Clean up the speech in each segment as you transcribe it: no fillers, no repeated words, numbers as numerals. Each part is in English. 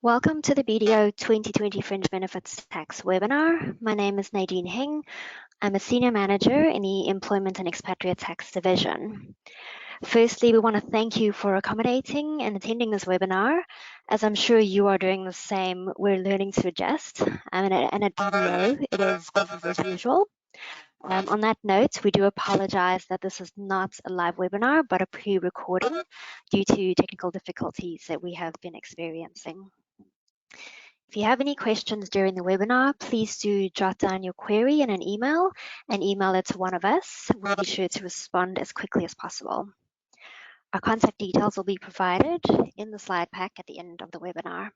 Welcome to the BDO 2020 Fringe Benefits Tax webinar. My name is Nadine Hing. I'm a Senior Manager in the Employment and Expatriate Tax Division. Firstly, we want to thank you for accommodating and attending this webinar. As I'm sure you are doing the same, we're learning to adjust, and at BDO, it is business as usual. On that note, we do apologize that this is not a live webinar, but a pre-recording due to technical difficulties that we have been experiencing. If you have any questions during the webinar, please do jot down your query in an email and email it to one of us. We'll be sure to respond as quickly as possible. Our contact details will be provided in the slide pack at the end of the webinar.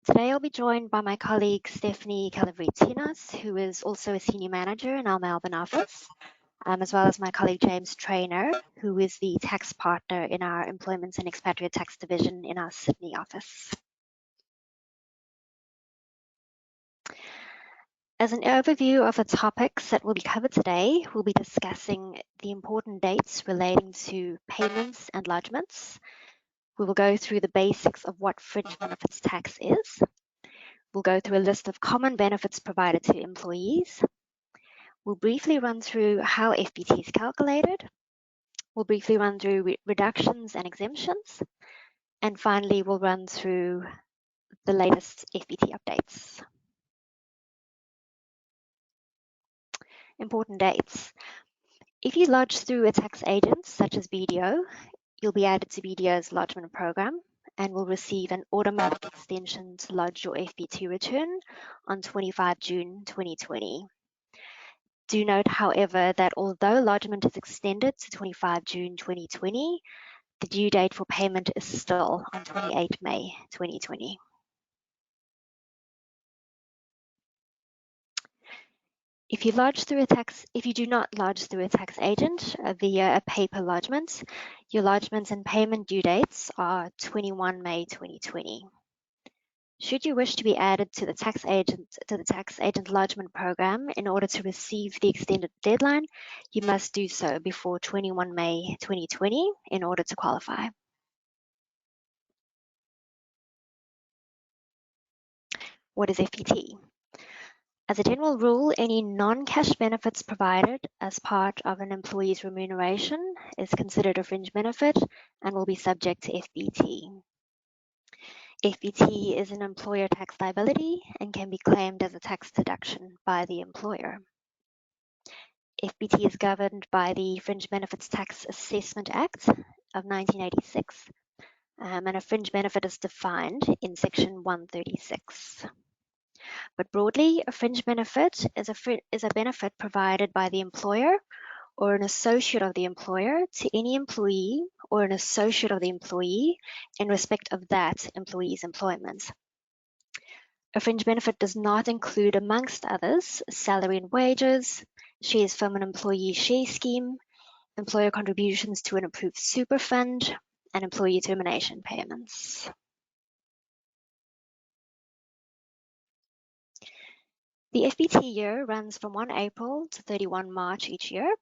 Today I'll be joined by my colleague Stephanie Calavritinas, who is also a Senior Manager in our Melbourne office, as well as my colleague James Traynor, who is the Tax Partner in our Employment and Expatriate Tax Division in our Sydney office. As an overview of the topics that will be covered today, we'll be discussing the important dates relating to payments and lodgements. We will go through the basics of what fringe benefits tax is. We'll go through a list of common benefits provided to employees. We'll briefly run through how FBT is calculated. We'll briefly run through reductions and exemptions. And finally, we'll run through the latest FBT updates. Important dates. If you lodge through a tax agent such as BDO, you'll be added to BDO's lodgement program and will receive an automatic extension to lodge your FBT return on 25 June 2020. Do note, however, that although lodgement is extended to 25 June 2020, the due date for payment is still on 28 May 2020. If you do not lodge through a tax agent via a paper lodgement, your lodgement and payment due dates are 21 May 2020. Should you wish to be added to the tax agent lodgement program in order to receive the extended deadline, you must do so before 21 May 2020 in order to qualify. What is FBT? As a general rule, any non-cash benefits provided as part of an employee's remuneration is considered a fringe benefit and will be subject to FBT. FBT is an employer tax liability and can be claimed as a tax deduction by the employer. FBT is governed by the Fringe Benefits Tax Assessment Act of 1986, and a fringe benefit is defined in Section 136. But broadly, a fringe benefit is a benefit provided by the employer or an associate of the employer to any employee or an associate of the employee in respect of that employee's employment. A fringe benefit does not include, amongst others, salary and wages, shares from an employee share scheme, employer contributions to an approved super fund, and employee termination payments. The FBT year runs from 1 April to 31 March each year.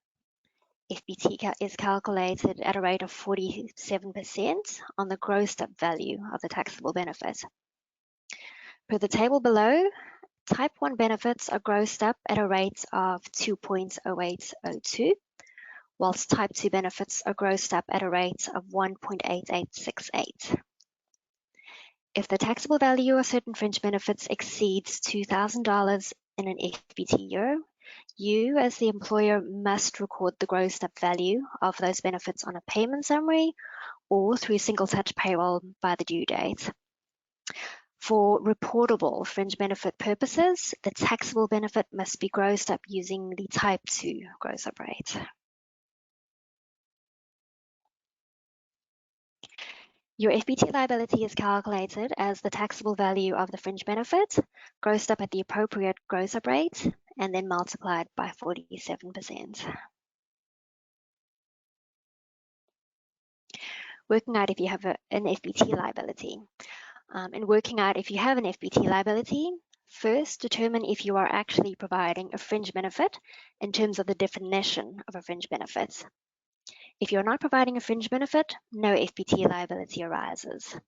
FBT is calculated at a rate of 47% on the grossed up value of the taxable benefit. Per the table below, Type 1 benefits are grossed up at a rate of 2.0802, whilst Type 2 benefits are grossed up at a rate of 1.8868. If the taxable value of certain fringe benefits exceeds $2,000 in an FBT year, you as the employer must record the grossed up value of those benefits on a payment summary or through single touch payroll by the due date. For reportable fringe benefit purposes, the taxable benefit must be grossed up using the Type 2 gross up rate. Your FBT liability is calculated as the taxable value of the fringe benefit, grossed up at the appropriate gross up rate, and then multiplied by 47%. Working out if you have an FBT liability. In working out if you have an FBT liability, first determine if you are actually providing a fringe benefit in terms of the definition of a fringe benefit. If you're not providing a fringe benefit, no FBT liability arises.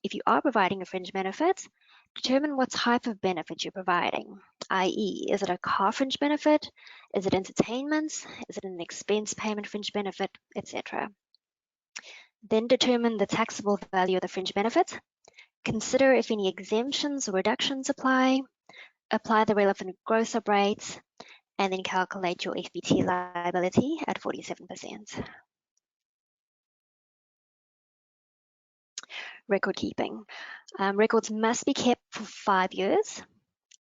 If you are providing a fringe benefit, determine what type of benefit you're providing, i.e., is it a car fringe benefit? Is it entertainment? Is it an expense payment fringe benefit, etc.? Then determine the taxable value of the fringe benefit. Consider if any exemptions or reductions apply the relevant gross-up rates, and then calculate your FBT liability at 47%. Record keeping. Records must be kept for 5 years.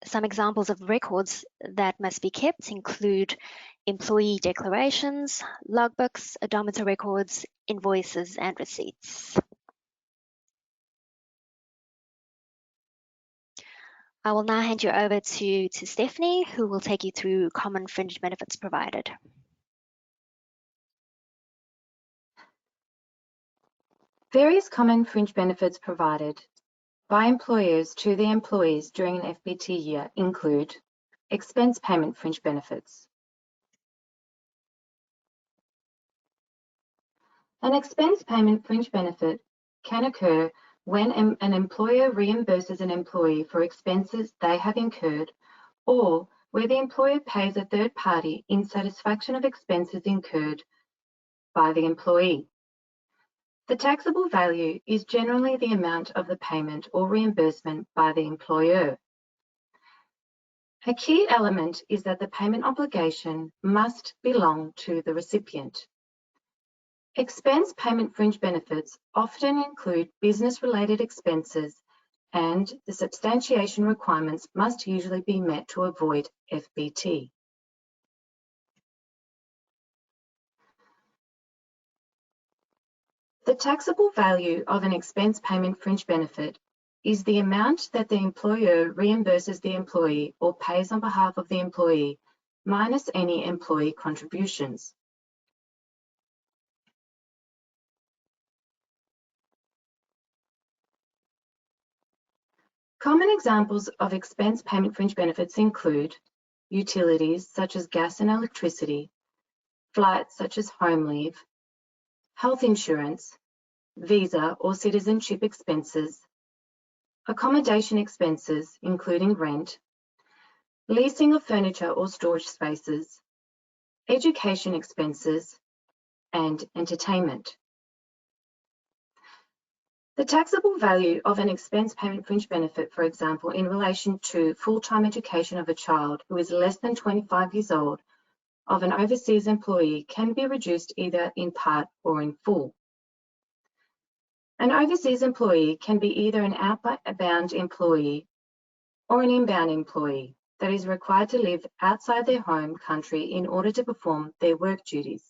Some examples of records that must be kept include employee declarations, logbooks, odometer records, invoices, and receipts. I will now hand you over to Stephanie, who will take you through common fringe benefits provided. Various common fringe benefits provided by employers to the employees during an FBT year include expense payment fringe benefits. An expense payment fringe benefit can occur when an employer reimburses an employee for expenses they have incurred, or where the employer pays a third party in satisfaction of expenses incurred by the employee. The taxable value is generally the amount of the payment or reimbursement by the employer. A key element is that the payment obligation must belong to the recipient. Expense payment fringe benefits often include business-related expenses, and the substantiation requirements must usually be met to avoid FBT. The taxable value of an expense payment fringe benefit is the amount that the employer reimburses the employee or pays on behalf of the employee, minus any employee contributions. Common examples of expense payment fringe benefits include utilities such as gas and electricity, flights such as home leave, health insurance, visa or citizenship expenses, accommodation expenses including rent, leasing of furniture or storage spaces, education expenses, and entertainment. The taxable value of an expense payment fringe benefit, for example, in relation to full-time education of a child who is less than 25 years old of an overseas employee, can be reduced either in part or in full. An overseas employee can be either an outbound employee or an inbound employee that is required to live outside their home country in order to perform their work duties.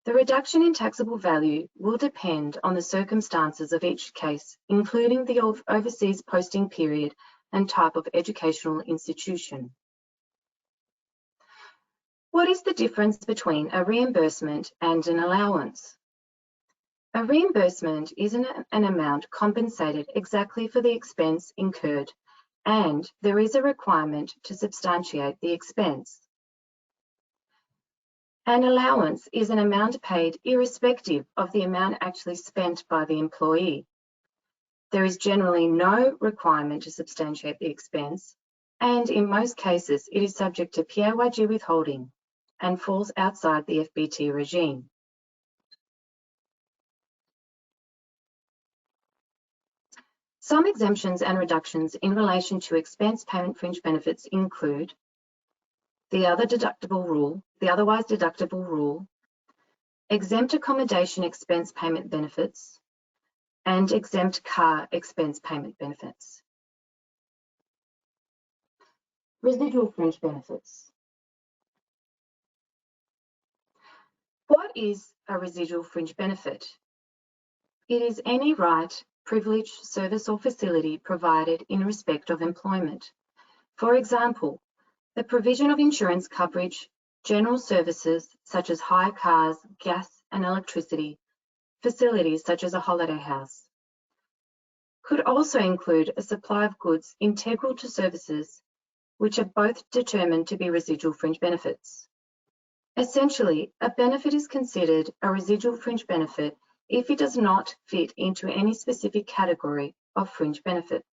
The reduction in taxable value will depend on the circumstances of each case, including the overseas posting period and type of educational institution. What is the difference between a reimbursement and an allowance? A reimbursement is an amount compensated exactly for the expense incurred, and there is a requirement to substantiate the expense. An allowance is an amount paid irrespective of the amount actually spent by the employee. There is generally no requirement to substantiate the expense, and in most cases it is subject to PAYG withholding and falls outside the FBT regime. Some exemptions and reductions in relation to expense payment fringe benefits include the otherwise deductible rule, exempt accommodation expense payment benefits, and exempt car expense payment benefits. Residual fringe benefits. What is a residual fringe benefit? It is any right, privilege, service or facility provided in respect of employment. For example, the provision of insurance coverage, general services such as hire cars, gas and electricity, facilities such as a holiday house. Could also include a supply of goods integral to services, which are both determined to be residual fringe benefits. Essentially, a benefit is considered a residual fringe benefit if it does not fit into any specific category of fringe benefit.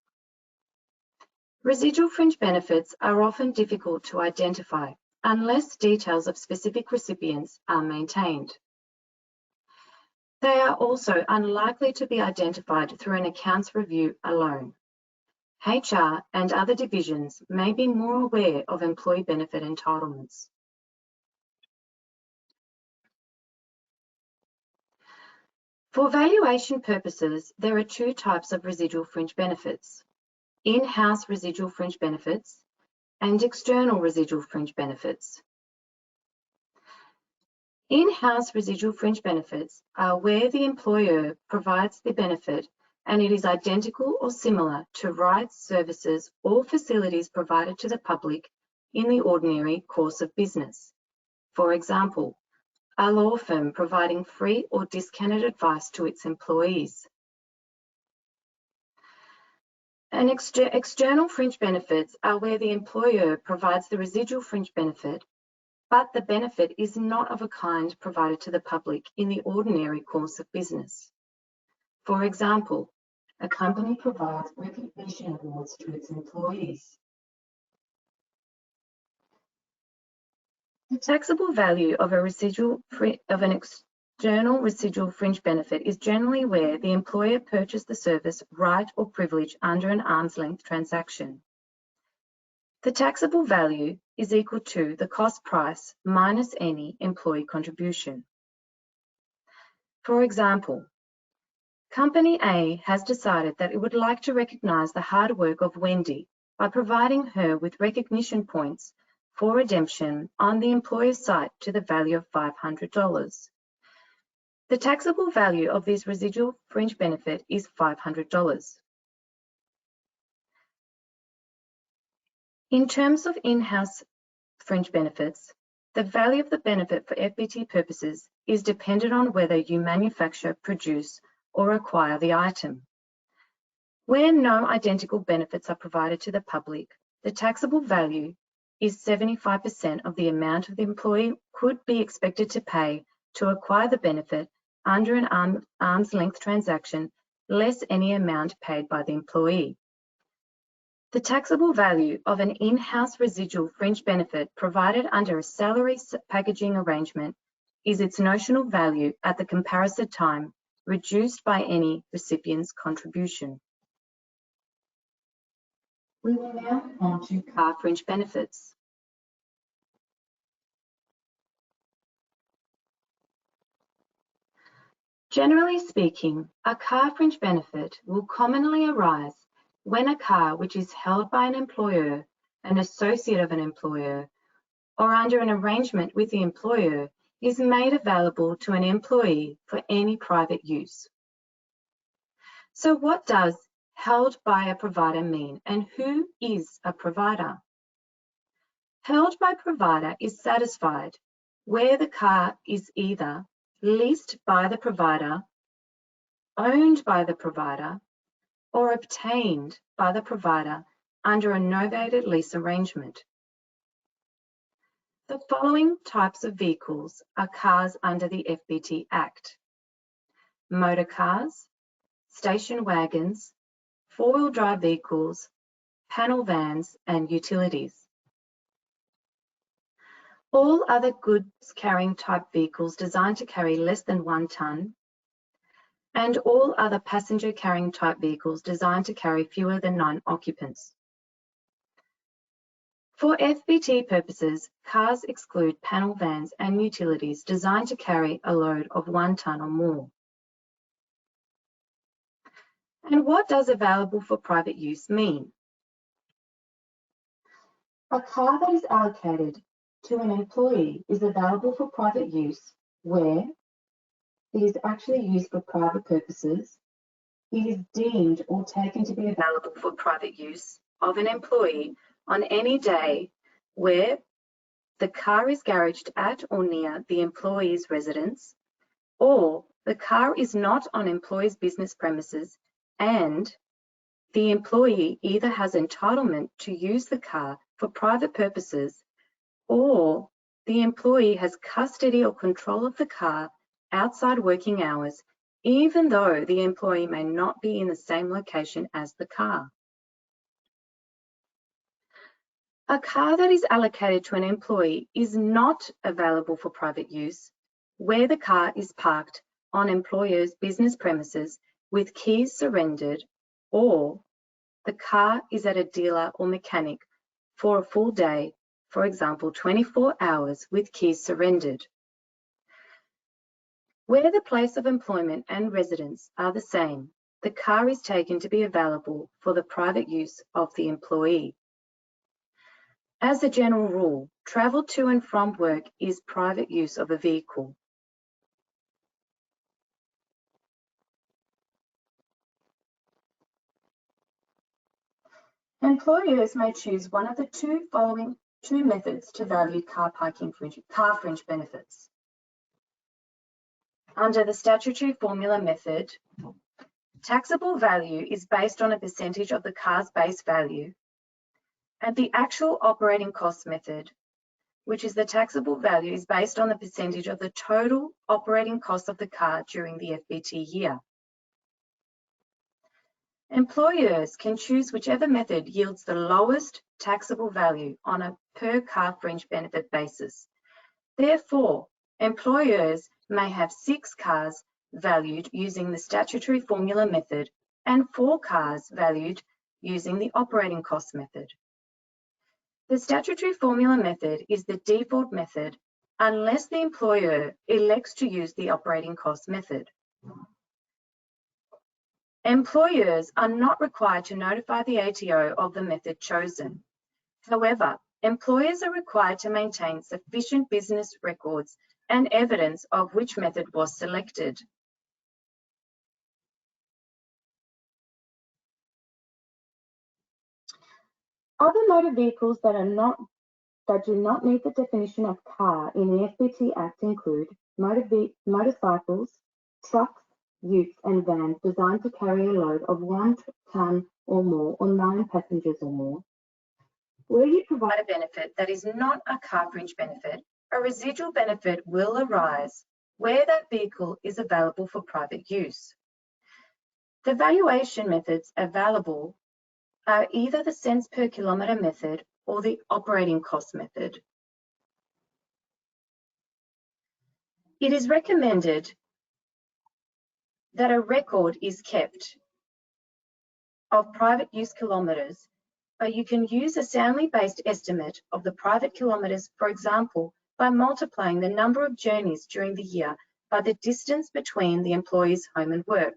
Residual fringe benefits are often difficult to identify unless details of specific recipients are maintained. They are also unlikely to be identified through an accounts review alone. HR and other divisions may be more aware of employee benefit entitlements. For valuation purposes, there are two types of residual fringe benefits: in-house residual fringe benefits and external residual fringe benefits. In-house residual fringe benefits are where the employer provides the benefit and it is identical or similar to rights, services, or facilities provided to the public in the ordinary course of business. For example, a law firm providing free or discounted advice to its employees. And external fringe benefits are where the employer provides the residual fringe benefit, but the benefit is not of a kind provided to the public in the ordinary course of business. For example, a company provides recognition awards to its employees. The taxable value of an external residual fringe benefit is generally where the employer purchased the service, right, or privilege under an arm's length transaction. The taxable value is equal to the cost price minus any employee contribution. For example, Company A has decided that it would like to recognise the hard work of Wendy by providing her with recognition points for redemption on the employer's site to the value of $500. The taxable value of this residual fringe benefit is $500. In terms of in-house fringe benefits, the value of the benefit for FBT purposes is dependent on whether you manufacture, produce, or acquire the item. Where no identical benefits are provided to the public, the taxable value is 75% of the amount the employee could be expected to pay to acquire the benefit under an arm's length transaction, less any amount paid by the employee. The taxable value of an in-house residual fringe benefit provided under a salary packaging arrangement is its notional value at the comparison time, reduced by any recipient's contribution. We will now move on to car fringe benefits. Generally speaking, a car fringe benefit will commonly arise when a car which is held by an employer, an associate of an employer, or under an arrangement with the employer is made available to an employee for any private use. So what does held by a provider mean, and who is a provider? Held by provider is satisfied where the car is either leased by the provider, owned by the provider, or obtained by the provider under a novated lease arrangement. The following types of vehicles are cars under the FBT Act: motor cars, station wagons, four-wheel drive vehicles, panel vans, and utilities. All other goods carrying type vehicles designed to carry less than 1 tonne, and all other passenger carrying type vehicles designed to carry fewer than 9 occupants. For FBT purposes, cars exclude panel vans and utilities designed to carry a load of 1 tonne or more. And what does available for private use mean? A car that is allocated to an employee is available for private use where it is actually used for private purposes, it is deemed or taken to be available for private use of an employee on any day where the car is garaged at or near the employee's residence, or the car is not on employee's business premises and the employee either has entitlement to use the car for private purposes or the employee has custody or control of the car outside working hours even though the employee may not be in the same location as the car. A car that is allocated to an employee is not available for private use where the car is parked on employer's business premises with keys surrendered, or the car is at a dealer or mechanic for a full day, for example, 24 hours with keys surrendered. Where the place of employment and residence are the same, the car is taken to be available for the private use of the employee. As a general rule, travel to and from work is private use of a vehicle. Employers may choose one of the following two methods to value car fringe benefits. Under the statutory formula method, taxable value is based on a percentage of the car's base value, and the actual operating cost method, which is the taxable value, is based on the percentage of the total operating cost of the car during the FBT year. Employers can choose whichever method yields the lowest taxable value on a per car fringe benefit basis. Therefore, employers may have 6 cars valued using the statutory formula method and 4 cars valued using the operating cost method. The statutory formula method is the default method unless the employer elects to use the operating cost method. Employers are not required to notify the ATO of the method chosen. However, employers are required to maintain sufficient business records and evidence of which method was selected. Other motor vehicles that do not meet the definition of car in the FBT Act include motorcycles, trucks, utes and vans designed to carry a load of 1 ton or more or 9 passengers or more. Where you provide a benefit that is not a car fringe benefit, a residual benefit will arise where that vehicle is available for private use. The valuation methods available are either the cents per kilometre method or the operating cost method. It is recommended that a record is kept of private use kilometres, but you can use a soundly based estimate of the private kilometres, for example, by multiplying the number of journeys during the year by the distance between the employee's home and work.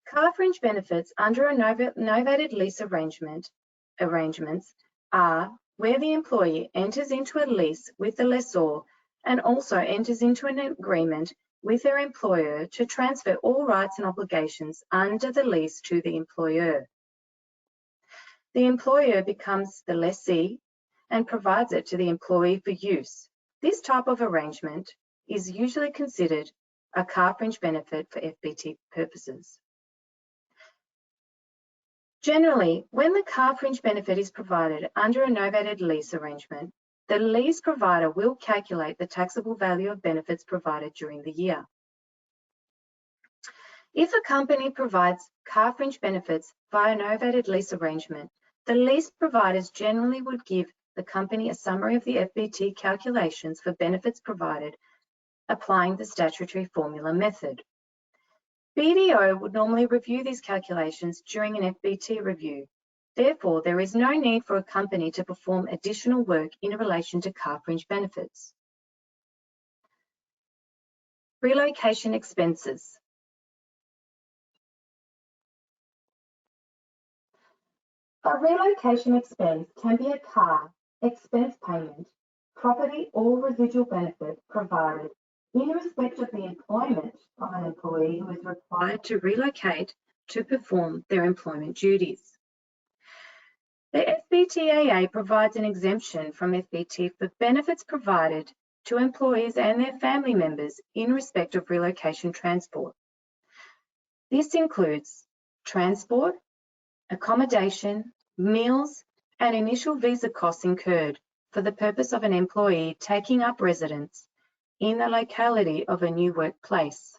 Car fringe benefits under a novated lease arrangements are where the employee enters into a lease with the lessor and also enters into an agreement with their employer to transfer all rights and obligations under the lease to the employer. The employer becomes the lessee and provides it to the employee for use. This type of arrangement is usually considered a car fringe benefit for FBT purposes. Generally, when the car fringe benefit is provided under a novated lease arrangement, the lease provider will calculate the taxable value of benefits provided during the year. If a company provides car fringe benefits via a novated lease arrangement, the lease providers generally would give the company a summary of the FBT calculations for benefits provided, applying the statutory formula method. BDO would normally review these calculations during an FBT review. Therefore, there is no need for a company to perform additional work in relation to car fringe benefits. Relocation expenses. A relocation expense can be a car, expense payment, property or residual benefit provided in respect of the employment of an employee who is required to relocate to perform their employment duties. The FBTAA provides an exemption from FBT for benefits provided to employees and their family members in respect of relocation transport. This includes transport, accommodation, meals, and initial visa costs incurred for the purpose of an employee taking up residence in the locality of a new workplace.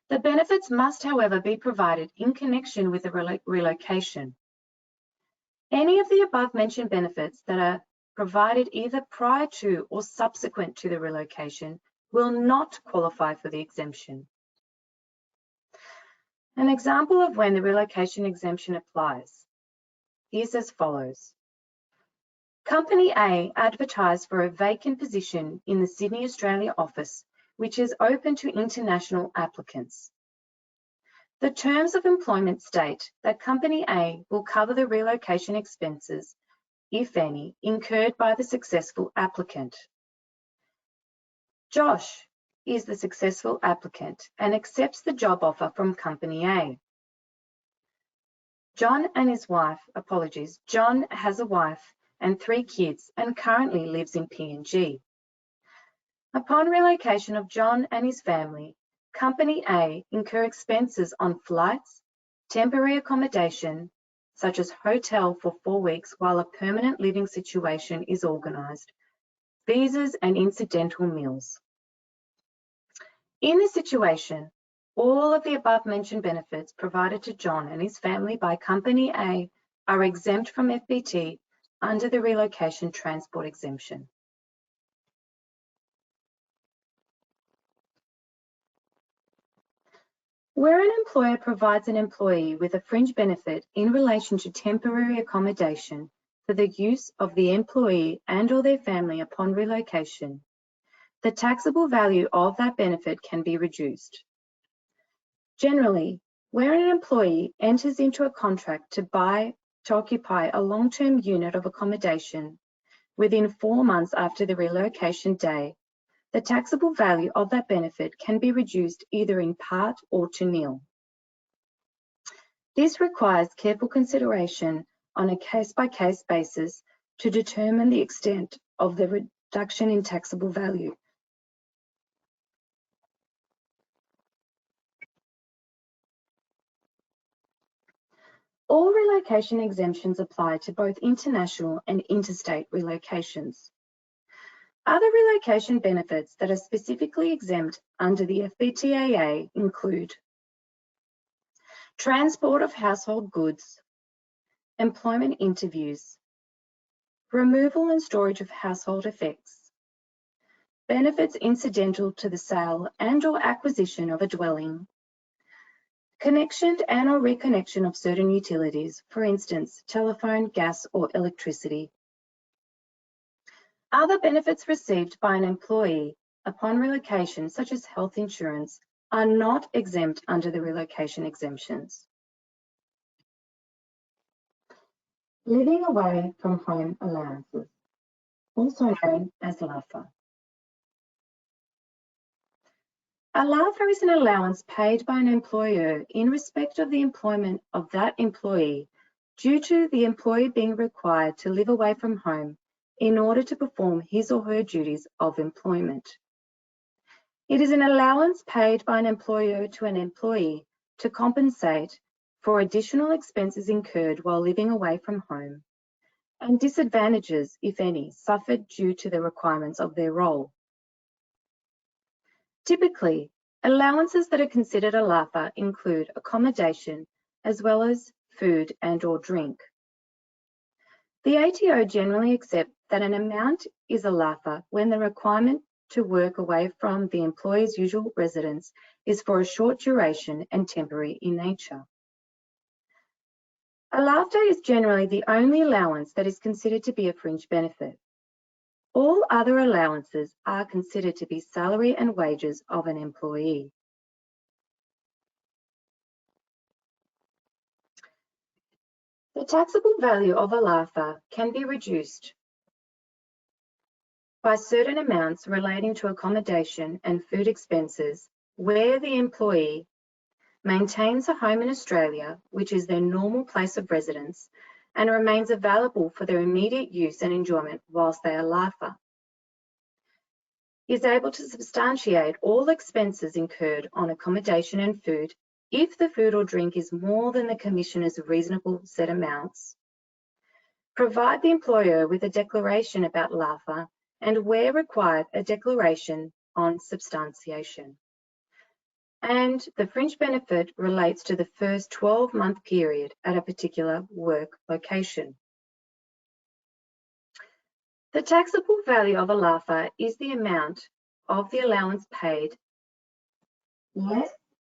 The benefits must, however, be provided in connection with the relocation. Any of the above-mentioned benefits that are provided either prior to or subsequent to the relocation will not qualify for the exemption. An example of when the relocation exemption applies is as follows. Company A advertised for a vacant position in the Sydney, Australia office, which is open to international applicants. The terms of employment state that Company A will cover the relocation expenses, if any, incurred by the successful applicant. Josh is the successful applicant and accepts the job offer from Company A. John has a wife and 3 kids and currently lives in PNG. Upon relocation of John and his family, Company A incur expenses on flights, temporary accommodation, such as hotel for 4 weeks while a permanent living situation is organised, visas and incidental meals. In this situation, all of the above-mentioned benefits provided to John and his family by Company A are exempt from FBT under the relocation transport exemption. Where an employer provides an employee with a fringe benefit in relation to temporary accommodation for the use of the employee and/or their family upon relocation, the taxable value of that benefit can be reduced. Generally, where an employee enters into a contract to occupy a long-term unit of accommodation within 4 months after the relocation day, the taxable value of that benefit can be reduced either in part or to nil. This requires careful consideration on a case-by-case basis to determine the extent of the reduction in taxable value. All relocation exemptions apply to both international and interstate relocations. Other relocation benefits that are specifically exempt under the FBTAA include transport of household goods, employment interviews, removal and storage of household effects, benefits incidental to the sale and/or acquisition of a dwelling, connection and/or reconnection of certain utilities, for instance, telephone, gas, or electricity. Other benefits received by an employee upon relocation, such as health insurance, are not exempt under the relocation exemptions. Living away from home allowances, also known as LAFHA. A LAFHA is an allowance paid by an employer in respect of the employment of that employee due to the employee being required to live away from home in order to perform his or her duties of employment. It is an allowance paid by an employer to an employee to compensate for additional expenses incurred while living away from home and disadvantages, if any, suffered due to the requirements of their role. Typically, allowances that are considered a LAFHA include accommodation as well as food and/or drink. The ATO generally accepts that an amount is a LAFHA when the requirement to work away from the employee's usual residence is for a short duration and temporary in nature. A LAFHA is generally the only allowance that is considered to be a fringe benefit. All other allowances are considered to be salary and wages of an employee. The taxable value of a LAFHA can be reduced by certain amounts relating to accommodation and food expenses where the employee maintains a home in Australia, which is their normal place of residence, and remains available for their immediate use and enjoyment whilst they are LAFHA. Is able to substantiate all expenses incurred on accommodation and food if the food or drink is more than the Commissioner's reasonable set amounts. Provide the employer with a declaration about LAFHA and where required, a declaration on substantiation. And the fringe benefit relates to the first 12-month period at a particular work location. The taxable value of a LAFHA is the amount of the allowance paid less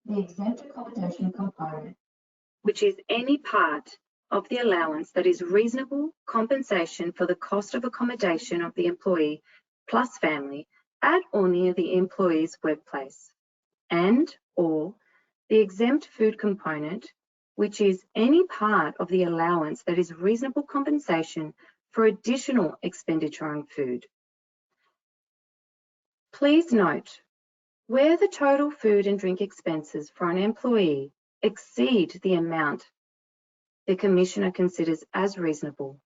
the exempt accommodation component, which is any part of the allowance that is reasonable compensation for the cost of accommodation of the employee plus family at or near the employee's workplace, and or the exempt food component, which is any part of the allowance that is reasonable compensation for additional expenditure on food. Please note, where the total food and drink expenses for an employee exceed the amount the Commissioner considers as reasonable,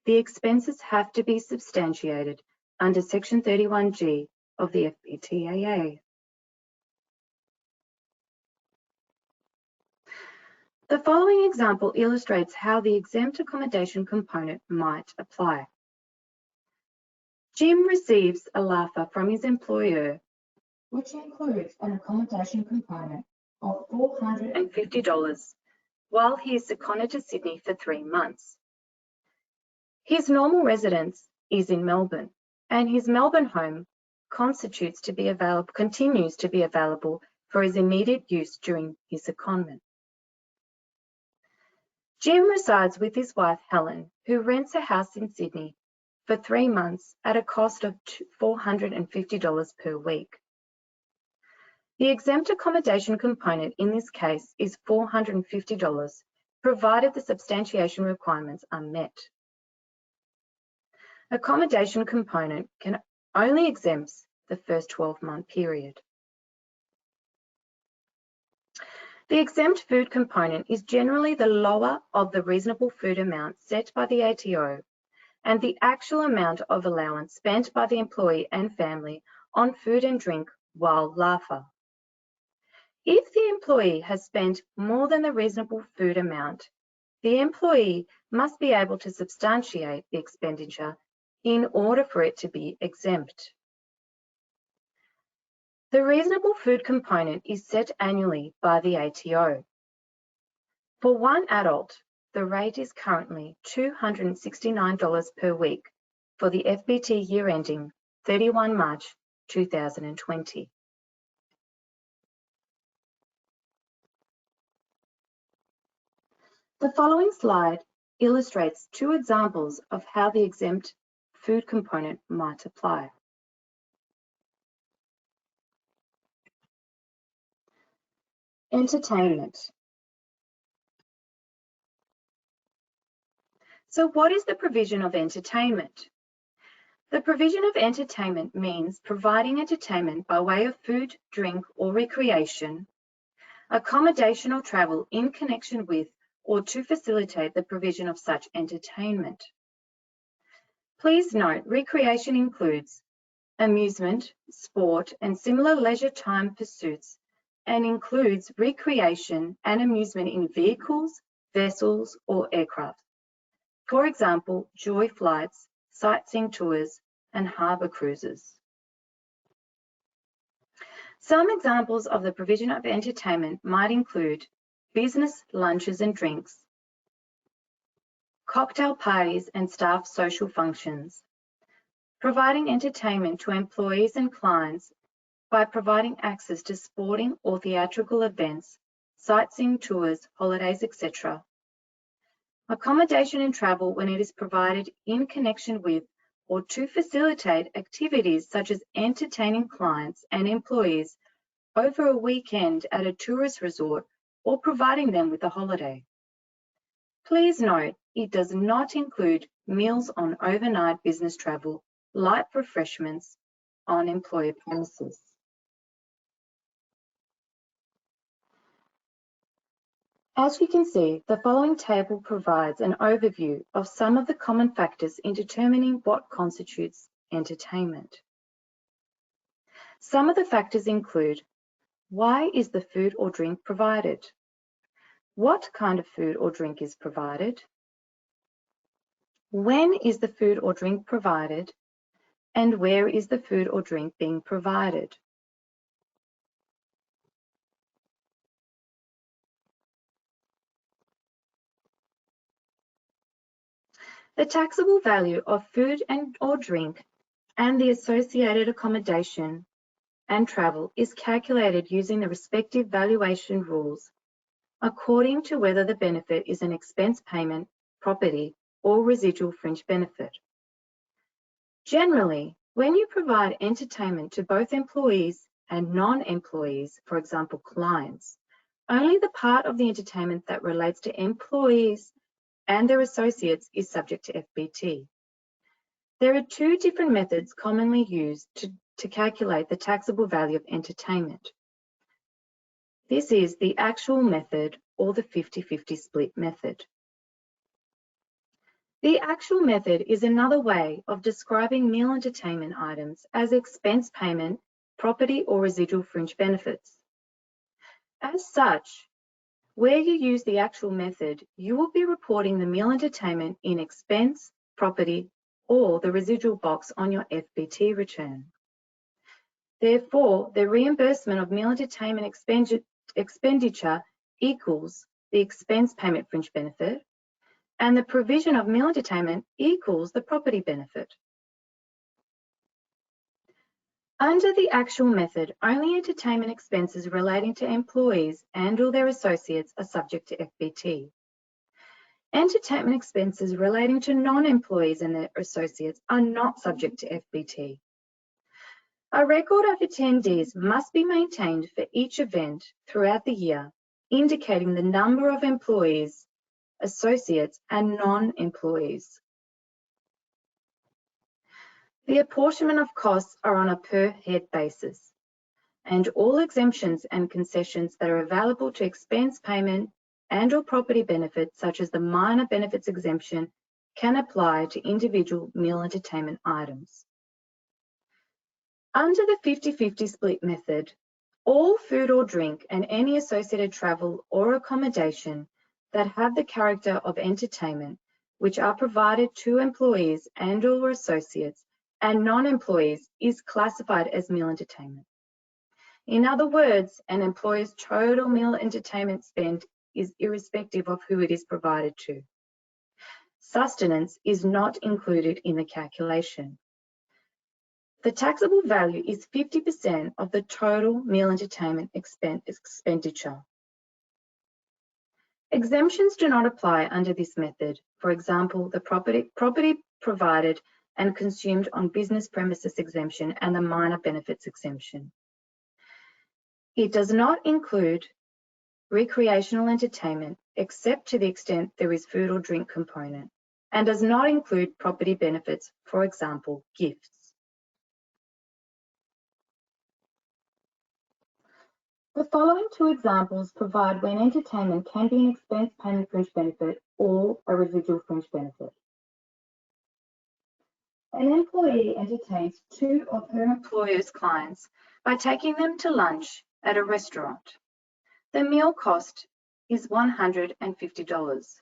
the expenses have to be substantiated under Section 31G of the FBTAA. The following example illustrates how the exempt accommodation component might apply. Jim receives a LAFHA from his employer, which includes an accommodation component of $450 while he is seconded to Sydney for 3 months. His normal residence is in Melbourne, and his Melbourne home continues to be available for his immediate use during his secondment. Jim resides with his wife, Helen, who rents a house in Sydney for 3 months at a cost of $450 per week. The exempt accommodation component in this case is $450, provided the substantiation requirements are met. Accommodation component can only exempt the first 12-month period. The exempt food component is generally the lower of the reasonable food amount set by the ATO and the actual amount of allowance spent by the employee and family on food and drink while LAFHA. If the employee has spent more than the reasonable food amount, the employee must be able to substantiate the expenditure in order for it to be exempt. The reasonable food component is set annually by the ATO. For one adult, the rate is currently $269 per week for the FBT year ending 31 March 2020. The following slide illustrates 2 examples of how the exempt food component might apply. Entertainment. So what is the provision of entertainment? The provision of entertainment means providing entertainment by way of food, drink, or recreation, accommodation or travel in connection with or to facilitate the provision of such entertainment. Please note, recreation includes amusement, sport, and similar leisure time pursuits, and includes recreation and amusement in vehicles, vessels, or aircraft. For example, joy flights, sightseeing tours, and harbour cruises. Some examples of the provision of entertainment might include business lunches and drinks, cocktail parties and staff social functions, providing entertainment to employees and clients by providing access to sporting or theatrical events, sightseeing tours, holidays, etc. Accommodation and travel when it is provided in connection with or to facilitate activities such as entertaining clients and employees over a weekend at a tourist resort or providing them with a holiday. Please note, it does not include meals on overnight business travel, light refreshments on employer premises. As you can see, the following table provides an overview of some of the common factors in determining what constitutes entertainment. Some of the factors include: why is the food or drink provided? What kind of food or drink is provided? When is the food or drink provided? and where is the food or drink being provided. The taxable value of food or drink and the associated accommodation and travel is calculated using the respective valuation rules according to whether the benefit is an expense payment, property, or residual fringe benefit. Generally, when you provide entertainment to both employees and non-employees, for example, clients, only the part of the entertainment that relates to employees and their associates is subject to FBT. There are two different methods commonly used to calculate the taxable value of entertainment. This is the actual method or the 50-50 split method. The actual method is another way of describing meal entertainment items as expense payment, property, or residual fringe benefits. As such, where you use the actual method, you will be reporting the meal entertainment in expense, property, or the residual box on your FBT return. Therefore, the reimbursement of meal entertainment expenditure equals the expense payment fringe benefit, and the provision of meal entertainment equals the property benefit. Under the actual method, only entertainment expenses relating to employees and/or their associates are subject to FBT. Entertainment expenses relating to non-employees and their associates are not subject to FBT. A record of attendees must be maintained for each event throughout the year, indicating the number of employees, associates, and non-employees. The apportionment of costs are on a per-head basis, and all exemptions and concessions that are available to expense payment and/or property benefits, such as the minor benefits exemption, can apply to individual meal entertainment items. Under the 50-50 split method, all food or drink and any associated travel or accommodation that have the character of entertainment, which are provided to employees and/or associates and non-employees, is classified as meal entertainment. In other words, an employer's total meal entertainment spend is irrespective of who it is provided to. Sustenance is not included in the calculation. The taxable value is 50% of the total meal entertainment expenditure. Exemptions do not apply under this method. For example, the property provided and consumed on business premises exemption and the minor benefits exemption. It does not include recreational entertainment except to the extent there is food or drink component, and does not include property benefits, for example, gifts. The following two examples provide when entertainment can be an expense payment fringe benefit or a residual fringe benefit. An employee entertains two of her employer's clients by taking them to lunch at a restaurant. The meal cost is $150.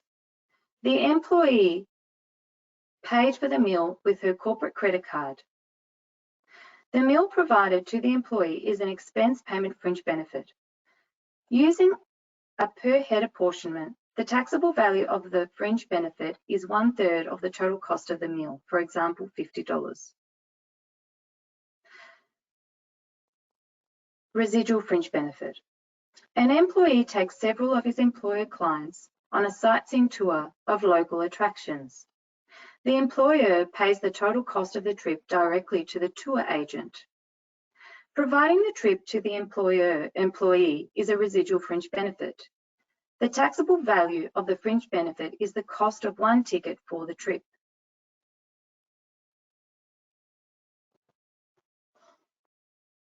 The employee paid for the meal with her corporate credit card. The meal provided to the employee is an expense payment fringe benefit. Using a per head apportionment, the taxable value of the fringe benefit is 1/3 of the total cost of the meal, for example, $50. Residual fringe benefit. An employee takes several of his employer clients on a sightseeing tour of local attractions. The employer pays the total cost of the trip directly to the tour agent. Providing the trip to the employee is a residual fringe benefit. The taxable value of the fringe benefit is the cost of one ticket for the trip.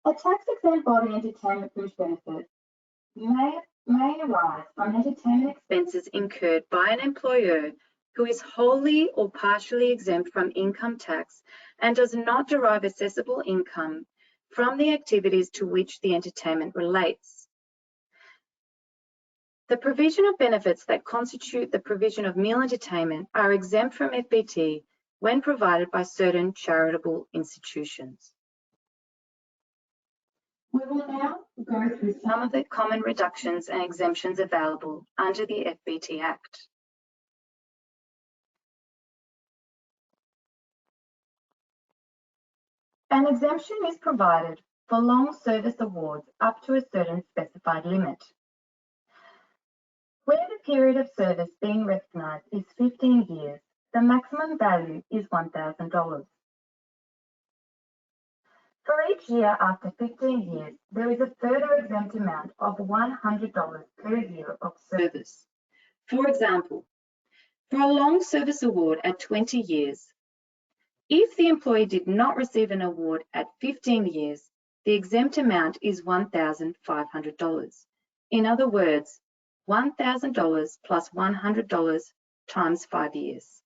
A tax-exempt body entertainment fringe benefit may arise from entertainment expenses incurred by an employer who is wholly or partially exempt from income tax and does not derive assessable income from the activities to which the entertainment relates. The provision of benefits that constitute the provision of meal entertainment are exempt from FBT when provided by certain charitable institutions. We will now go through some of the common reductions and exemptions available under the FBT Act. An exemption is provided for long service awards up to a certain specified limit. Where the period of service being recognised is 15 years, the maximum value is $1,000. For each year after 15 years, there is a further exempt amount of $100 per year of service. For example, for a long service award at 20 years, if the employee did not receive an award at 15 years, the exempt amount is $1,500. In other words, $1,000 plus $100 times 5 years.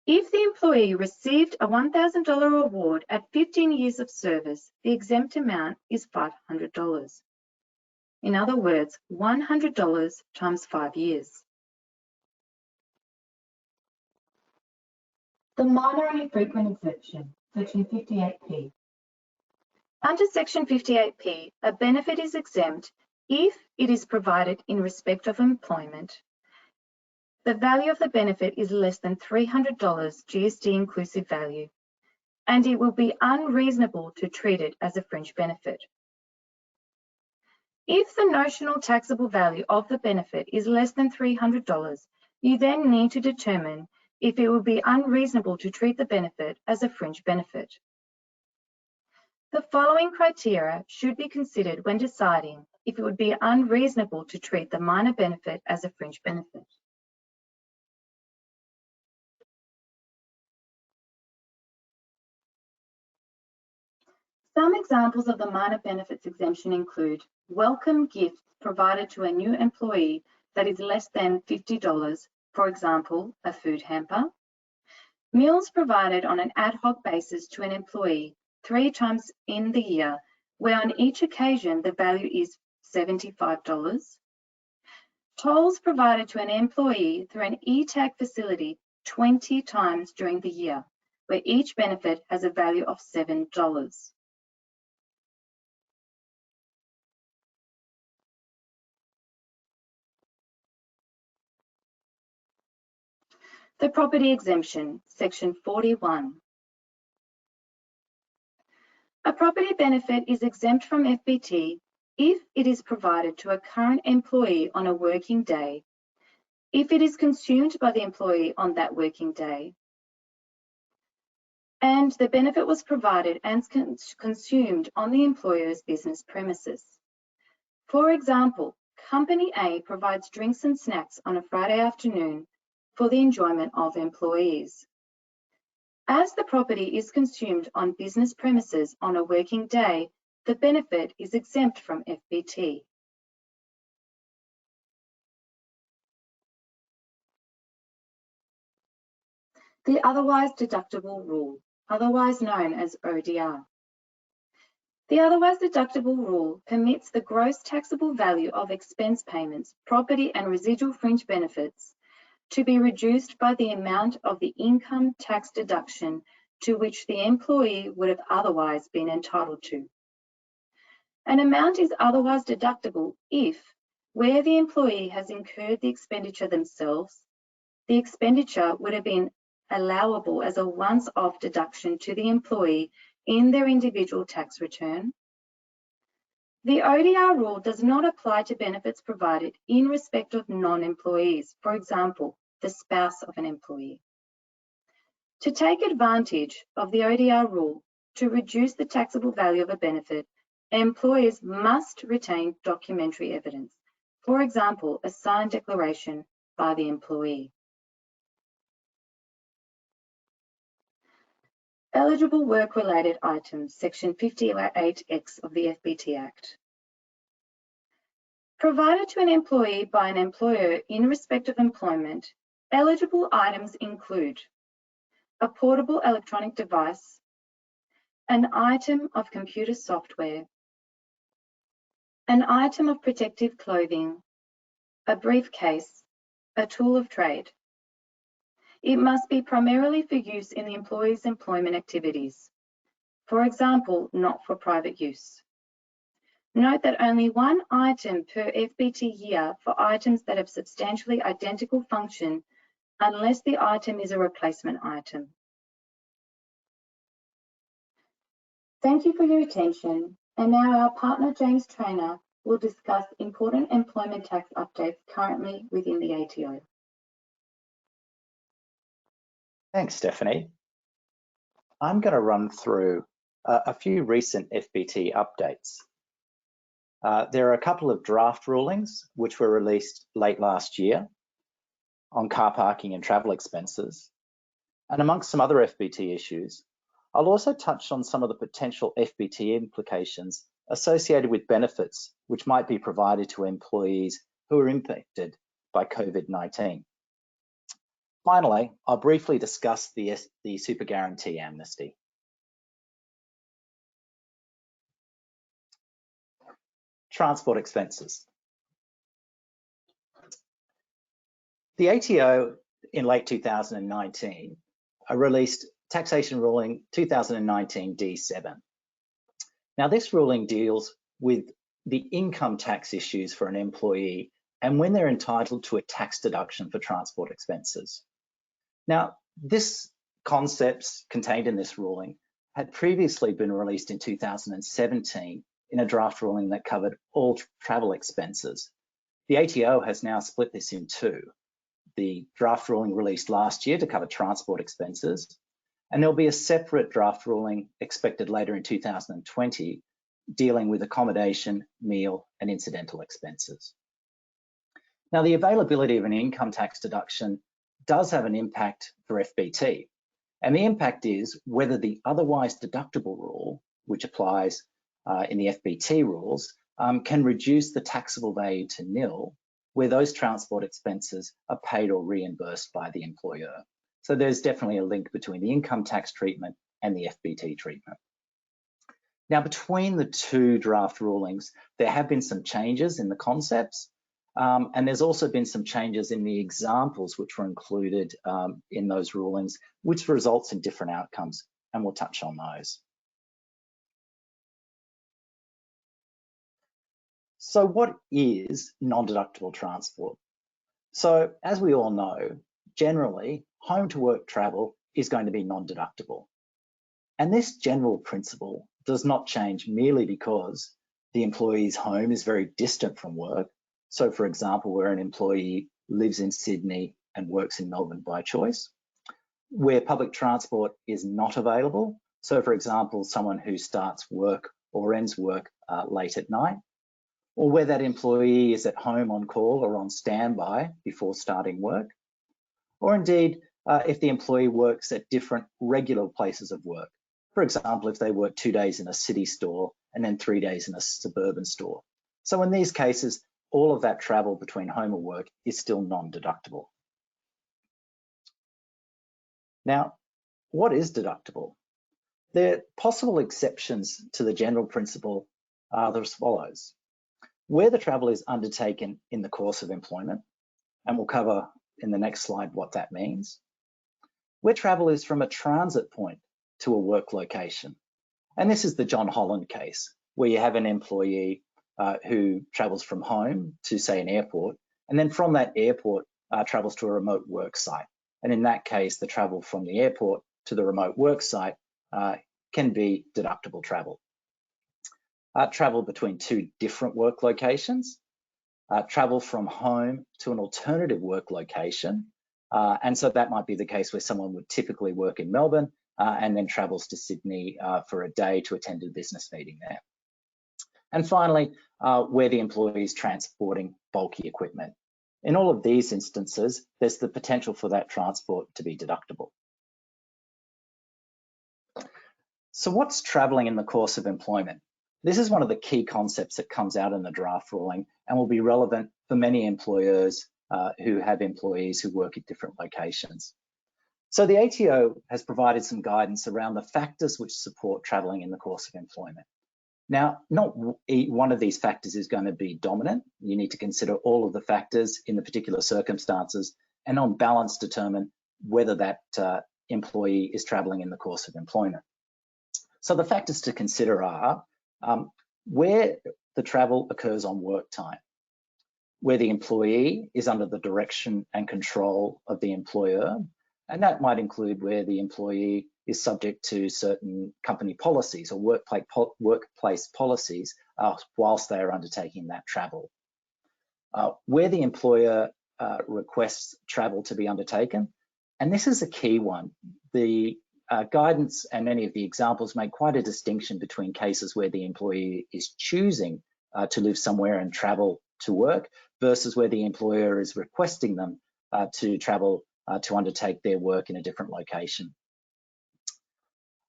If the employee received a $1,000 award at 15 years of service, the exempt amount is $500. In other words, $100 times 5 years. The minor and infrequent exemption, Section 58P. Under Section 58P, a benefit is exempt if it is provided in respect of employment. The value of the benefit is less than $300 GST inclusive value, and it will be unreasonable to treat it as a fringe benefit. If the notional taxable value of the benefit is less than $300, you then need to determine if it would be unreasonable to treat the benefit as a fringe benefit. The following criteria should be considered when deciding if it would be unreasonable to treat the minor benefit as a fringe benefit. Some examples of the minor benefits exemption include welcome gifts provided to a new employee that is less than $50, for example, a food hamper. Meals provided on an ad hoc basis to an employee 3 times in the year, where on each occasion the value is $75. Tolls provided to an employee through an e-tag facility 20 times during the year, where each benefit has a value of $7. The property exemption, Section 41. A property benefit is exempt from FBT if it is provided to a current employee on a working day, if it is consumed by the employee on that working day, and the benefit was provided and consumed on the employer's business premises. For example, Company A provides drinks and snacks on a Friday afternoon for the enjoyment of employees. As the property is consumed on business premises on a working day, the benefit is exempt from FBT. The otherwise deductible rule, otherwise known as ODR. The otherwise deductible rule permits the gross taxable value of expense payments, property and residual fringe benefits to be reduced by the amount of the income tax deduction to which the employee would have otherwise been entitled to. An amount is otherwise deductible if, where the employee has incurred the expenditure themselves, the expenditure would have been allowable as a once-off deduction to the employee in their individual tax return. The ODR rule does not apply to benefits provided in respect of non-employees, for example, the spouse of an employee. To take advantage of the ODR rule to reduce the taxable value of a benefit, employers must retain documentary evidence, for example, a signed declaration by the employee. Eligible work-related items, Section 58X of the FBT Act. Provided to an employee by an employer in respect of employment, eligible items include a portable electronic device, an item of computer software, an item of protective clothing, a briefcase, a tool of trade. it must be primarily for use in the employee's employment activities. For example, not for private use. Note that only one item per FBT year for items that have substantially identical function unless the item is a replacement item. Thank you for your attention. And now our partner, James Traynor, will discuss important employment tax updates currently within the ATO. Thanks, Stephanie. I'm going to run through a few recent FBT updates. There are a couple of draft rulings which were released late last year on car parking and travel expenses. And amongst some other FBT issues, I'll also touch on some of the potential FBT implications associated with benefits which might be provided to employees who are impacted by COVID-19. Finally, I'll briefly discuss the super guarantee amnesty. Transport expenses. The ATO in late 2019 released Taxation Ruling 2019 D7. Now, this ruling deals with the income tax issues for an employee and when they're entitled to a tax deduction for transport expenses. Now, this concepts contained in this ruling had previously been released in 2017 in a draft ruling that covered all travel expenses. The ATO has now split this in two. The draft ruling released last year to cover transport expenses, and there'll be a separate draft ruling expected later in 2020 dealing with accommodation, meal, and incidental expenses. Now, the availability of an income tax deduction does have an impact for FBT, and the impact is whether the otherwise deductible rule, which applies in the FBT rules, can reduce the taxable value to nil where those transport expenses are paid or reimbursed by the employer. So there's definitely a link between the income tax treatment and the FBT treatment. Now, between the two draft rulings, there have been some changes in the concepts, and there's also been some changes in the examples which were included in those rulings, which results in different outcomes, and we'll touch on those. So what is non-deductible transport? So as we all know, generally, home to work travel is going to be non-deductible. And this general principle does not change merely because the employee's home is very distant from work. So for example, where an employee lives in Sydney and works in Melbourne by choice, where public transport is not available. So for example, someone who starts work or ends work late at night, or where that employee is at home on call or on standby before starting work, or indeed if the employee works at different regular places of work. For example, if they work 2 days in a city store and then 3 days in a suburban store. So in these cases, all of that travel between home and work is still non-deductible. Now, what is deductible? The possible exceptions to the general principle are as follows. Where the travel is undertaken in the course of employment, and we'll cover in the next slide what that means. Where travel is from a transit point to a work location. And this is the John Holland case, where you have an employee who travels from home to, say, an airport, and then from that airport travels to a remote work site. And in that case, the travel from the airport to the remote work site can be deductible travel. Travel between two different work locations, travel from home to an alternative work location. And so that might be the case where someone would typically work in Melbourne and then travels to Sydney for a day to attend a business meeting there. And finally, where the employee is transporting bulky equipment. In all of these instances, there's the potential for that transport to be deductible. So what's traveling in the course of employment? This is one of the key concepts that comes out in the draft ruling and will be relevant for many employers who have employees who work at different locations. So the ATO has provided some guidance around the factors which support traveling in the course of employment. Now, not one of these factors is going to be dominant. You need to consider all of the factors in the particular circumstances and on balance determine whether that employee is traveling in the course of employment. So the factors to consider are where the travel occurs on work time, where the employee is under the direction and control of the employer, and that might include where the employee is subject to certain company policies or workplace policies whilst they are undertaking that travel. Where the employer requests travel to be undertaken, and this is a key one. The guidance and many of the examples make quite a distinction between cases where the employee is choosing to live somewhere and travel to work versus where the employer is requesting them to travel to undertake their work in a different location.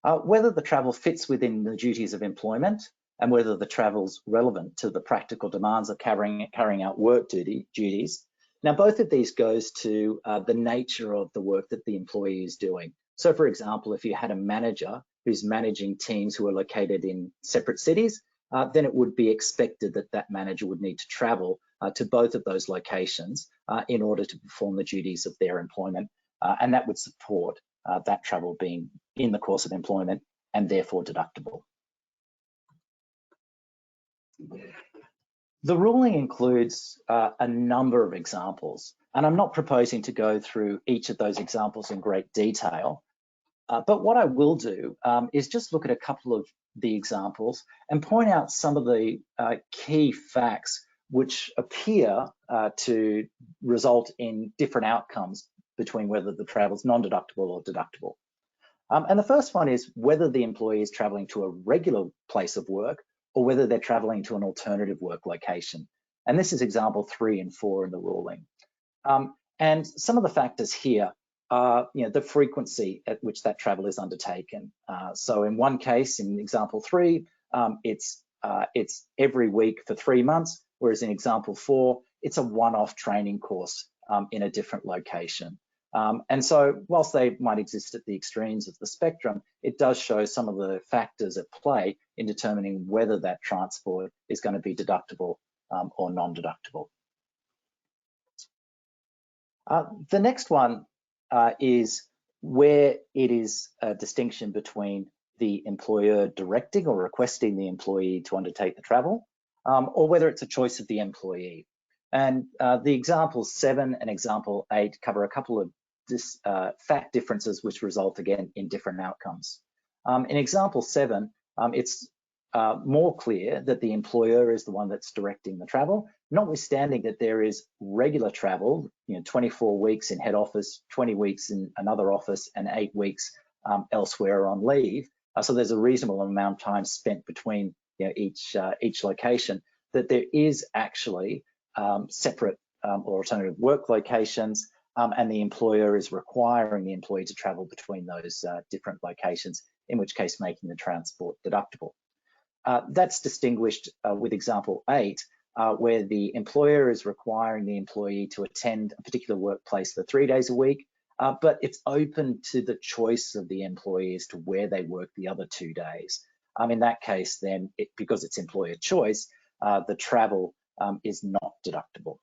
Whether the travel fits within the duties of employment and whether the travel's relevant to the practical demands of carrying out work duties. Now, both of these goes to the nature of the work that the employee is doing. So, for example, if you had a manager who's managing teams who are located in separate cities, then it would be expected that that manager would need to travel to both of those locations in order to perform the duties of their employment, and that would support that travel being in the course of employment and therefore deductible. The ruling includes a number of examples, and I'm not proposing to go through each of those examples in great detail, but what I will do is just look at a couple of the examples and point out some of the key facts which appear to result in different outcomes between whether the travel is non-deductible or deductible. And the first one is whether the employee is traveling to a regular place of work or whether they're traveling to an alternative work location. And this is example 3 and 4 in the ruling. And some of the factors here are the frequency at which that travel is undertaken. So in one case, in example 3, it's every week for 3 months, whereas in example 4, it's a one-off training course in a different location. And so whilst they might exist at the extremes of the spectrum, it does show some of the factors at play in determining whether that transport is going to be deductible or non-deductible. The next one is where it is a distinction between the employer directing or requesting the employee to undertake the travel, or whether it's a choice of the employee. And the examples 7 and example 8 cover a couple of fact differences which result again in different outcomes. In example 7, it's more clear that the employer is the one that's directing the travel, notwithstanding that there is regular travel, 24 weeks in head office, 20 weeks in another office, and 8 weeks elsewhere on leave. So there's a reasonable amount of time spent between each location, that there is actually separate or alternative work locations, and the employer is requiring the employee to travel between those different locations, in which case making the transport deductible. That's distinguished with example 8, where the employer is requiring the employee to attend a particular workplace for 3 days a week, but it's open to the choice of the employee as to where they work the other 2 days. In that case, then, because it's employer choice, the travel is not deductible.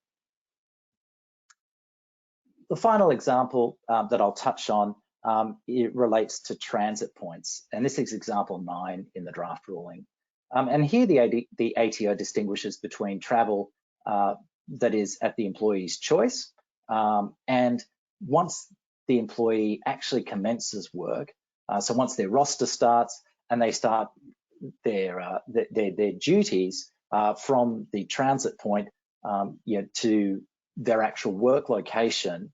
The final example that I'll touch on, it relates to transit points, and this is example 9 in the draft ruling. And here the ATO distinguishes between travel that is at the employee's choice, and once the employee actually commences work, so once their roster starts and they start their duties from the transit point to their actual work location,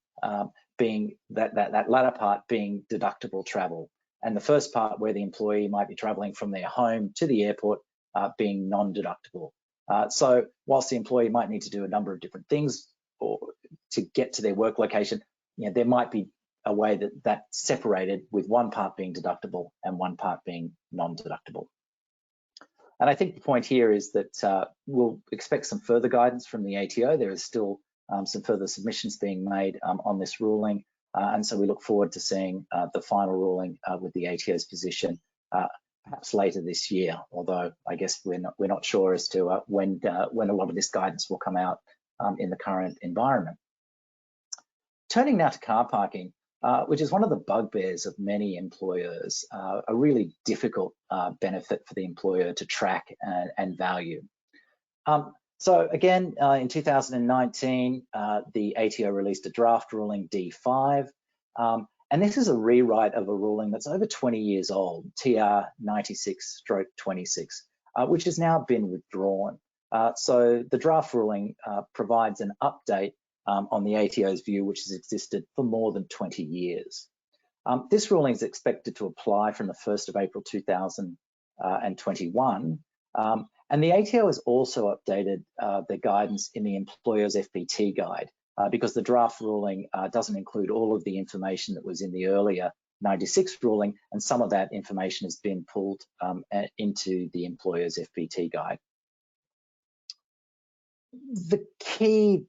being that latter part being deductible travel, and the first part where the employee might be traveling from their home to the airport being non-deductible. So whilst the employee might need to do a number of different things or to get to their work location, there might be a way that that's separated, with one part being deductible and one part being non-deductible. And I think the point here is that we'll expect some further guidance from the ATO. There is still some further submissions being made on this ruling, and so we look forward to seeing the final ruling with the ATO's position perhaps later this year, although I guess we're not sure as to when a lot of this guidance will come out in the current environment. Turning now to car parking, which is one of the bugbears of many employers, a really difficult benefit for the employer to track and value. So again, in 2019, the ATO released a draft ruling D5, and this is a rewrite of a ruling that's over 20 years old, TR 96/26, which has now been withdrawn. So the draft ruling provides an update on the ATO's view, which has existed for more than 20 years. This ruling is expected to apply from the 1st of April 2021. And the ATO has also updated the guidance in the employer's FPT guide because the draft ruling doesn't include all of the information that was in the earlier 96 ruling, and some of that information has been pulled into the employer's FPT guide. The key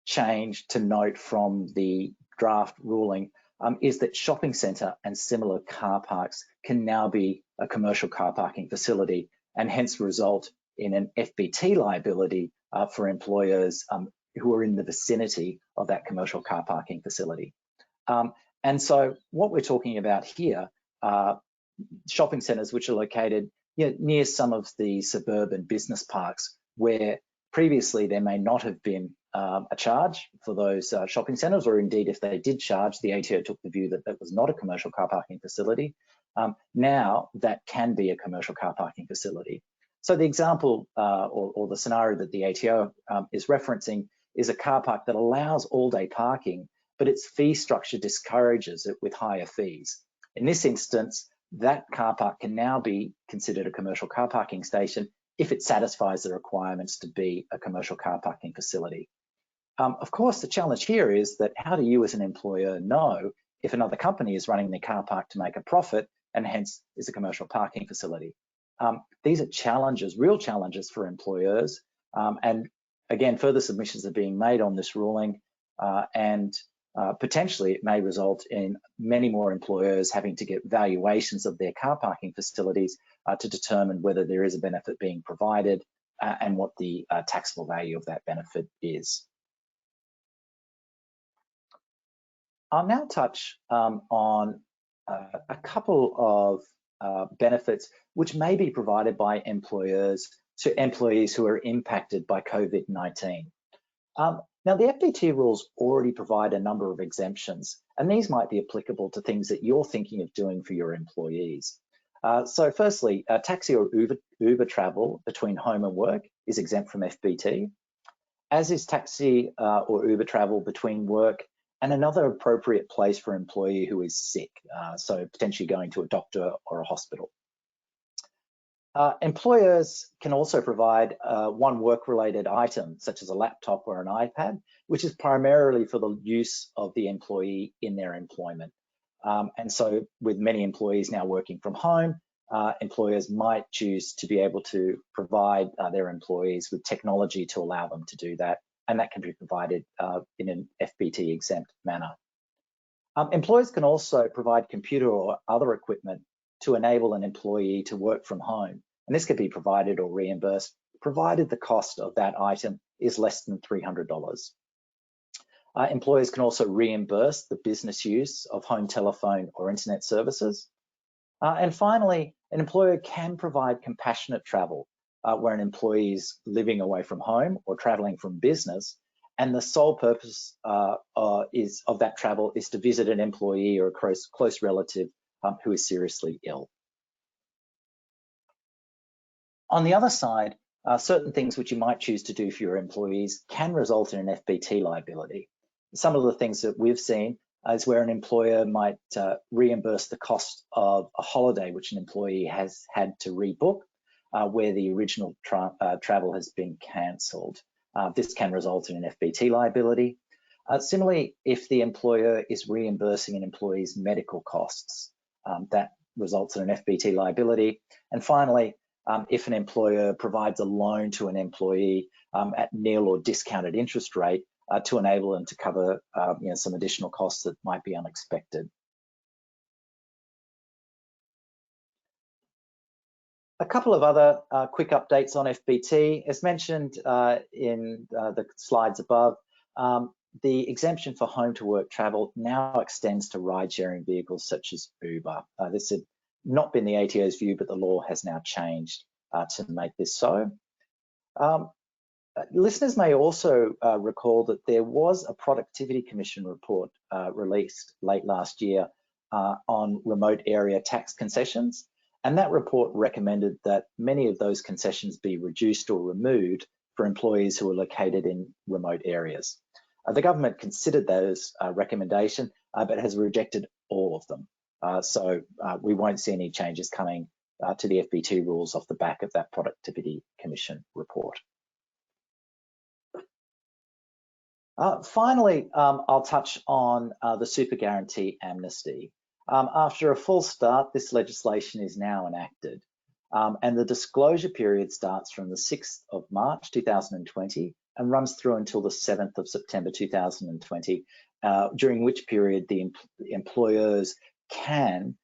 change to note from the draft ruling is that shopping centre and similar car parks can now be a commercial car parking facility and hence result in an FBT liability for employers who are in the vicinity of that commercial car parking facility. And so what we're talking about here are shopping centres which are located near some of the suburban business parks where previously there may not have been a charge for those shopping centres, or indeed if they did charge, the ATO took the view that that was not a commercial car parking facility. Now that can be a commercial car parking facility. So the example or the scenario that the ATO is referencing is a car park that allows all-day parking, but its fee structure discourages it with higher fees. In this instance, that car park can now be considered a commercial car parking station if it satisfies the requirements to be a commercial car parking facility. Of course, the challenge here is that how do you as an employer know if another company is running their car park to make a profit and hence is a commercial parking facility? These are challenges, real challenges for employers. And again, further submissions are being made on this ruling and potentially it may result in many more employers having to get valuations of their car parking facilities to determine whether there is a benefit being provided and what the taxable value of that benefit is. I'll now touch on a couple of benefits which may be provided by employers to employees who are impacted by COVID-19. Now, the FBT rules already provide a number of exemptions, and these might be applicable to things that you're thinking of doing for your employees. So firstly, taxi or Uber travel between home and work is exempt from FBT, as is taxi or Uber travel between work and another appropriate place for an employee who is sick, so potentially going to a doctor or a hospital. Employers can also provide one work-related item, such as a laptop or an iPad, which is primarily for the use of the employee in their employment. And so with many employees now working from home, employers might choose to be able to provide their employees with technology to allow them to do that, and that can be provided in an FBT exempt manner. Employers can also provide computer or other equipment to enable an employee to work from home, and this could be provided or reimbursed, provided the cost of that item is less than $300. Employers can also reimburse the business use of home telephone or internet services. And finally, an employer can provide compassionate travel where an employee is living away from home or traveling from business, and the sole purpose of that travel is to visit an employee or a close relative who is seriously ill. On the other side, certain things which you might choose to do for your employees can result in an FBT liability. Some of the things that we've seen is where an employer might reimburse the cost of a holiday which an employee has had to rebook where the original travel has been cancelled. This can result in an FBT liability. Similarly, if the employer is reimbursing an employee's medical costs, that results in an FBT liability. And finally, if an employer provides a loan to an employee at nil or discounted interest rate to enable them to cover some additional costs that might be unexpected. A couple of other quick updates on FBT. As mentioned in the slides above, the exemption for home to work travel now extends to ride-sharing vehicles such as Uber. This had not been the ATO's view, but the law has now changed to make this so. Listeners may also recall that there was a Productivity Commission report released late last year on remote area tax concessions, and that report recommended that many of those concessions be reduced or removed for employees who are located in remote areas. The government considered those recommendation, but has rejected all of them. So we won't see any changes coming to the FBT rules off the back of that Productivity Commission report. Finally, I'll touch on the super guarantee amnesty. After a false start, this legislation is now enacted, and the disclosure period starts from the 6th of March 2020 and runs through until the 7th of September 2020, during which period the employers can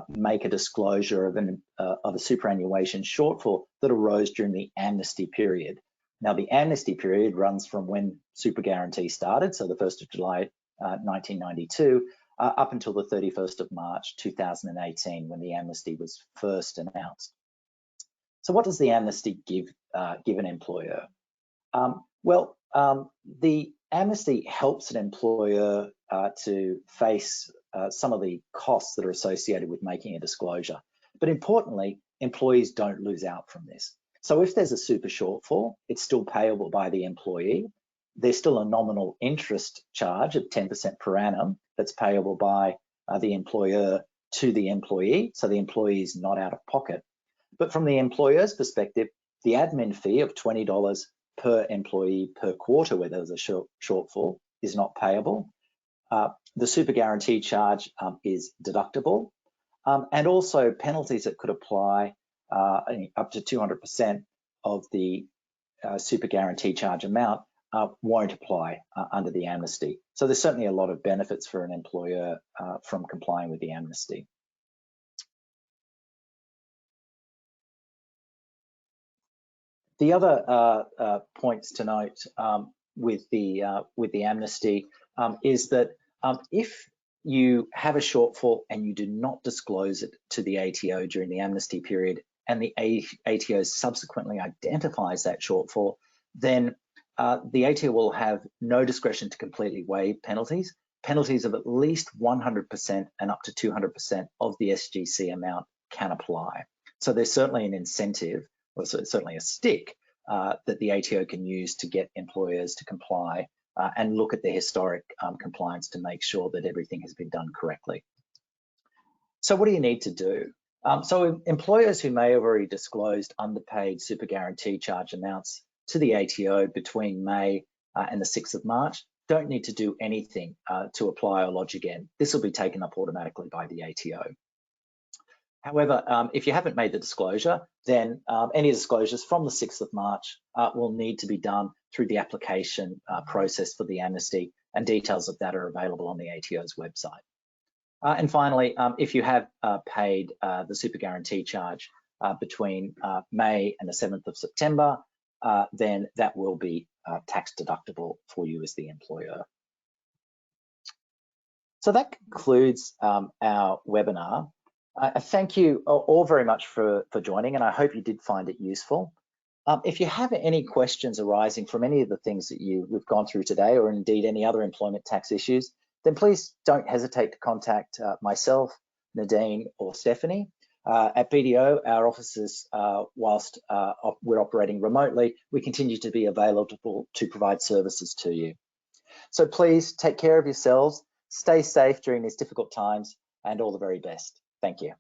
make a disclosure of a superannuation shortfall that arose during the amnesty period. Now, the amnesty period runs from when super guarantee started, so the 1st of July 1992, up until the 31st of March 2018, when the amnesty was first announced. So what does the amnesty give an employer? The amnesty helps an employer to face some of the costs that are associated with making a disclosure. But importantly, employees don't lose out from this. So if there's a super shortfall, it's still payable by the employee. There's still a nominal interest charge of 10% per annum that's payable by the employer to the employee, so the employee is not out of pocket. But from the employer's perspective, the admin fee of $20 per employee per quarter where there's a shortfall is not payable. The super guarantee charge is deductible, and also penalties that could apply up to 200% of the super guarantee charge amount won't apply under the amnesty. So there's certainly a lot of benefits for an employer from complying with the amnesty. The other points to note with the amnesty is that if you have a shortfall and you do not disclose it to the ATO during the amnesty period, and the ATO subsequently identifies that shortfall, then the ATO will have no discretion to completely waive penalties. Penalties of at least 100% and up to 200% of the SGC amount can apply. So there's certainly an incentive, or certainly a stick, that the ATO can use to get employers to comply and look at the historic compliance to make sure that everything has been done correctly. So what do you need to do? So employers who may have already disclosed underpaid super guarantee charge amounts to the ATO between May and the 6th of March don't need to do anything to apply or lodge again. This will be taken up automatically by the ATO. However, if you haven't made the disclosure, then any disclosures from the 6th of March will need to be done through the application process for the amnesty, and details of that are available on the ATO's website. And finally, if you have paid the super guarantee charge between May and the 7th of September, then that will be tax deductible for you as the employer. So that concludes our webinar. Thank you all very much for joining, and I hope you did find it useful. If you have any questions arising from any of the things that we've gone through today, or indeed any other employment tax issues, then please don't hesitate to contact myself, Nadine, or Stephanie. At BDO, our offices, whilst we're operating remotely, we continue to be available to provide services to you. So please take care of yourselves, stay safe during these difficult times, and all the very best. Thank you.